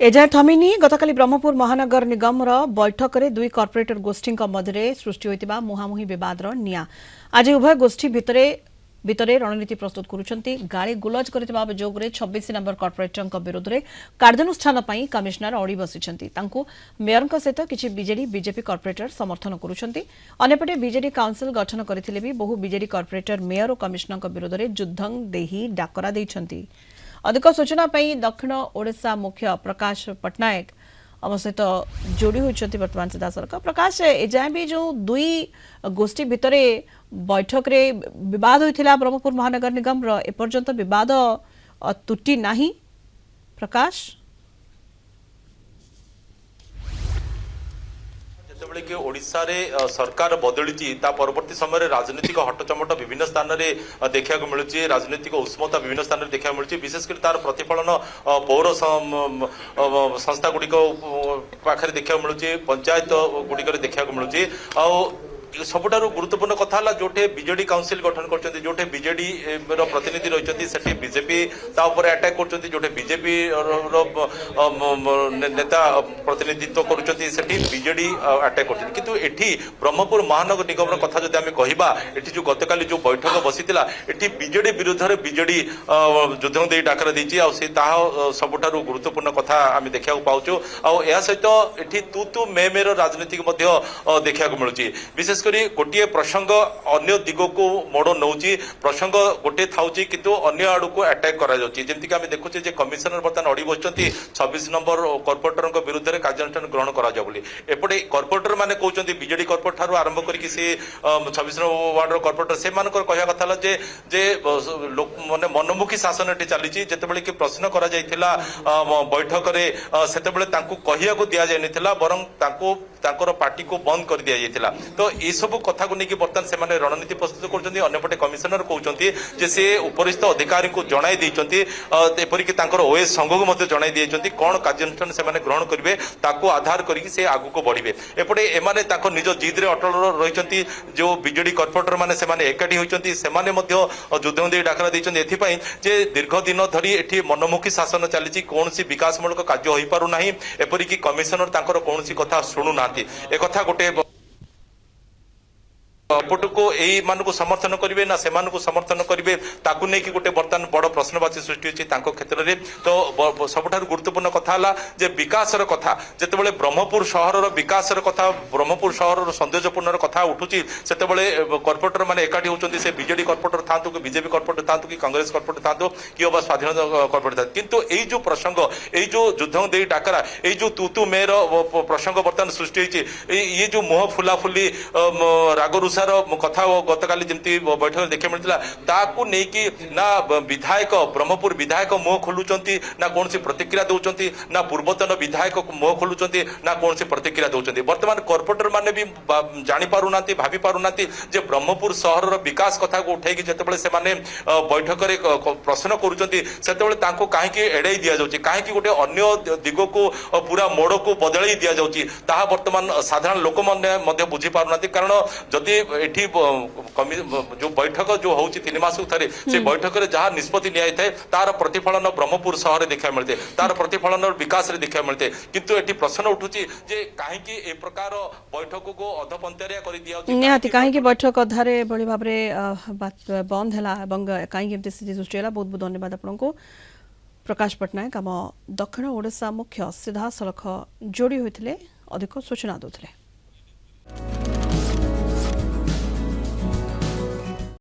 एजाए थमिनी गतकाली ब्रह्मपुर महानगर निगम बैठक में दुई कर्पोरेटर गोष्ठी मध्य सृष्टि होता मुहांमुही बद निया आज उभय गोष्ठी भितर रणनीति प्रस्तुत करुछंती गाड़ी गुलज करथिबा अभियोग में 26 नंबर कर्पोरेटर विरोध में कार्यानुष्ठान पर कमिशनर अड़ी बसिछंती तांकू मेयर सहित किछि बीजेडी बीजेपी कर्पोरेटर समर्थन करुछंती अन्यपटे बीजेडी काउंसिल गठन करथिले भी बहु बीजेडी कर्पोरेटर मेयर और कमिशनर विरोध में युद्धं देही डाकरा दैछंती। अधिक सूचना दक्षिण ओडिशा मुख्य प्रकाश पट्टनायक आम सहित जोड़ी होती बर्तमान सीधा सरकार प्रकाश एजाए भी जो दुई गोष्ठी भितर बैठक रे विवाद होता ब्रह्मपुर महानगर निगम एपर्यंत विवाद तुटी नहीं प्रकाश कि ओडिशा रे सरकार बदली परवर्ती समय राजनीतिक हटचमट विभिन्न स्थान में देखा मिलूँ राजनीतिक उष्मता विभिन्न स्थान में देखा मिलूँ विशेषकर तार प्रतिफलन पौर संस्था गुड़िक पाखे देखा मिलूँ पंचायत गुड़िक देखा मिलूँ सबुठार गुरुत्वपूर्ण कथा जोटे बीजेडी काउंसिल गठन कर जोटे बीजेडी प्रतिनिधि रही से बीजेपी अटैक कर जोटे बीजेपी नेता प्रतिनिधित्व कर बीजेडी अटैक कर किंतु एठी ब्रह्मपुर महानगर निगम कथा जदि आम कहवा एठी जो गतकाली जो बैठक बसीला एठी बीजेडी विरुद्ध में बीजेडी युद्ध दे डाकरा देती सबुठार गुरुत्वपूर्ण कथा आम देखा पाचु आ सहित एठी तू तू मे मेर राजनीतिक देखा मिलूँ विशेष गोटे प्रसंग अन्य दिग को मोड़ नौ प्रसंग गोटे था किंतु अन्य आड़ को अटैक करमती आम देखुचे कमिशनर बर्तमान अड़ी बस 26 नंबर कर्पोरेटर विरुद्ध में कार्यानुष्ठान ग्रहण करपटे कर्पोरेटर मैंने कहते बीजेडी कर्पोरेट ठार आरंभ करके 26 वार्डर कर्पोरेटर से कहया कथा माने मनमुखी शासन ये चली जिते कि प्रश्न कर बैठक में से कहया दि जाता बरं पार्टी को बंद कर दि जाता तो ये सब कथा को लेकिन बर्तमान से रणनीति प्रस्तुत करपटे कमिशनर कहते से उपरिस्थ अधिकारी को जणाई एपरिक ओएस संघ को जणाई दिए कौन कार्यानुष्ठान से ग्रहण करेंगे आधार करके आगू को बढ़े एपटे एमाने निज जिद्रे अटल रही जो बीजेडी कर्पोरेटर मैंने एकाठी होती युद्ध दे डाकरा देते जे दीर्घ दिन धरी एटी मनमुखी शासन चली कौन विकासमूलक कार्य हो पारना एपरिक कमिशनर कौन कथा शुणुना एक गोटे पट को यही मानक समर्थन करेंगे ना से समर्थन करेंगे ताकू नहीं कि गोटे बर्तमान बड़ प्रश्नवाची सृष्टि होती क्षेत्र में तो सबुठार गुरुत्वपूर्ण कथा जे विकास कथा जिते ब्रह्मपुर सहर विकास कथा ब्रह्मपुर सहर सौंदर्यपूर्ण कथा उठुची से कर्पोरेटर मैंने एकाठी होती से बीजेडी कर्पोरेटर था कि बीजेपी कर्पोरेटर था कि कांग्रेस कर्पोरेटर था कि स्वाधीन कर्पोरेटर था किंतु यही जो प्रसंग यही जो युद्ध दे डाकरा यही जो तू मेर प्रसंग बर्तमान सृष्टि ये जो मुह फुलाफुली रागरुषा कथा गतकाली जमी बैठक देखा मिलता नहीं ना विधायक ब्रह्मपुर विधायक मुह खोलुंट ना कौन प्रतिक्रिया दौरान ना पूर्वतन विधायक मुह खोलुंट ना कौन प्रतिक्रिया दौरान बर्तमान कर्पोरेटर मैंने भी जापारूना भावी पारूना जे ब्रह्मपुर सहर विकास कथा को उठे जिते से बैठक में प्रश्न करुँच कहीं एड़े दि जाऊँगी कहीं गोटे अन्य दिग को पूरा मोड़ को बदल दि जाऊँगी बर्तमान साधारण लोक मैंने बुझीपारूना कारण जदि एठी जो बैठक जो होची 3 मास थे से बैठक में जहाँ निष्पत्ति नि तार प्रतिफलन ब्रह्मपुर सहर देखा मिलते तार प्रतिफलन विकास देखा मिलते किंतु एठी प्रश्न उठुची जे काहेकि ए प्रकार बैठक को अधपंतरिया कर दिया निहाती काहेकि बैठक अधारे बड़ी भाव में बंद है एवं काहेकि एमती स्थिति सृष्टि है बहुत बहुत धन्यवाद आपको प्रकाश पट्टनायक आम दक्षिण ओडिशा मुख्य सीधा सड़क जोड़ी होते अधिक सूचना दूसरे।